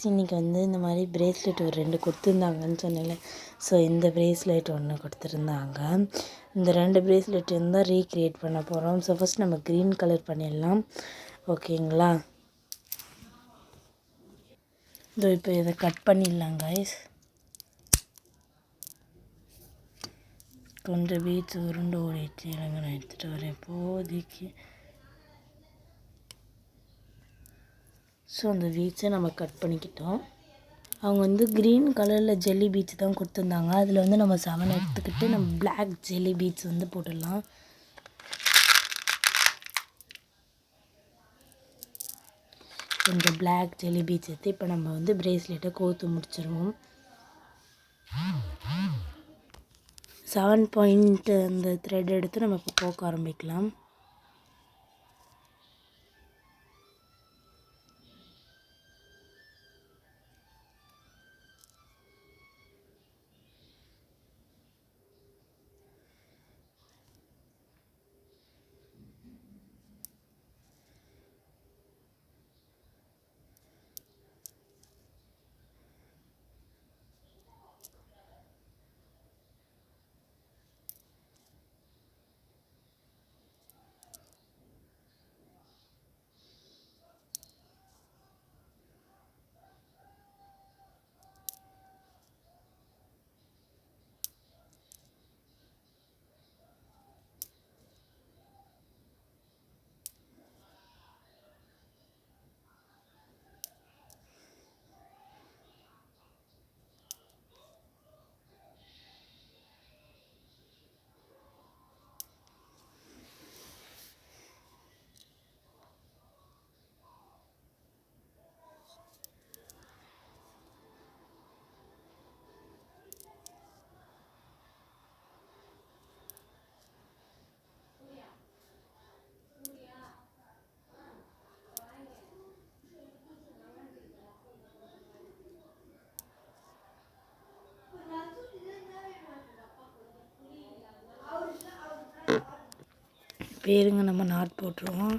இன்றைக்கி வந்து இந்த மாதிரி பிரேஸ்லெட் ஒரு 2 கொடுத்துருந்தாங்கன்னு சொன்னேன்ல. ஸோ இந்த பிரேஸ்லெட் ஒன்று கொடுத்துருந்தாங்க. இந்த 2 பிரேஸ்லெட் தான் ரீக்ரியேட் பண்ண போகிறோம். ஸோ ஃபஸ்ட் நம்ம க்ரீன் கலர் பண்ணிடலாம். ஓகேங்களா? இதோ இப்போ இதை கட் பண்ணிடலாம் கைஸ். கொஞ்சம் பீட்ஸ் உருண்டு ஓடிச்சு. எனக்கு நான் எடுத்துகிட்டு வரேன் இப்போதைக்கு. ஸோ அந்த பீட்ஸை நம்ம கட் பண்ணிக்கிட்டோம். அவங்க வந்து க்ரீன் கலரில் ஜெல்லி பீட்ஸ் தான் கொடுத்துருந்தாங்க. அதில் வந்து நம்ம 7 எடுத்துக்கிட்டு நம்ம பிளாக் ஜெல்லி பீட்ஸ் வந்து போட்டுடலாம். இந்த பிளாக் ஜெல்லி பீட்ஸ் எடுத்து இப்போ நம்ம வந்து பிரேஸ்லெட்டை கோர்த்து முடிச்சிருவோம். 7 பாயிண்ட் அந்த த்ரெட் எடுத்து நம்ம இப்போ கோக்க ஆரம்பிக்கலாம். பேருங்க நம்ம நாட் போட்டுருவோம்.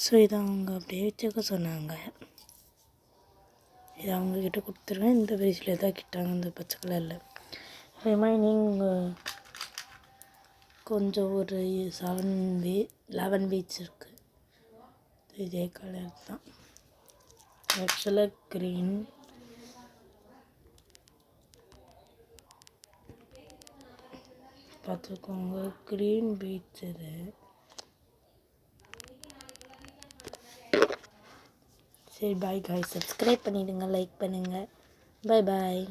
ஸோ இதை அவங்க அப்படியே வச்சுக்க சொன்னாங்க. இதை அவங்கக்கிட்ட கொடுத்துருவேன். இந்த பிரேஸ்லெட் தான் கிட்டாங்க, இந்த பச்சை கலரில். ரிமைனிங் கொஞ்சம் ஒரு 11 பீட்ஸ் இருக்குது. இதே கலர் தான். ஆக்சுவலாக க்ரீன், பார்த்துக்கோங்க, க்ரீன் பீட்ஸ் இது. சரி பாய் காய். சப்ஸ்கிரைப் பண்ணிவிடுங்க, லைக் பண்ணுங்கள். பாய் பாய்.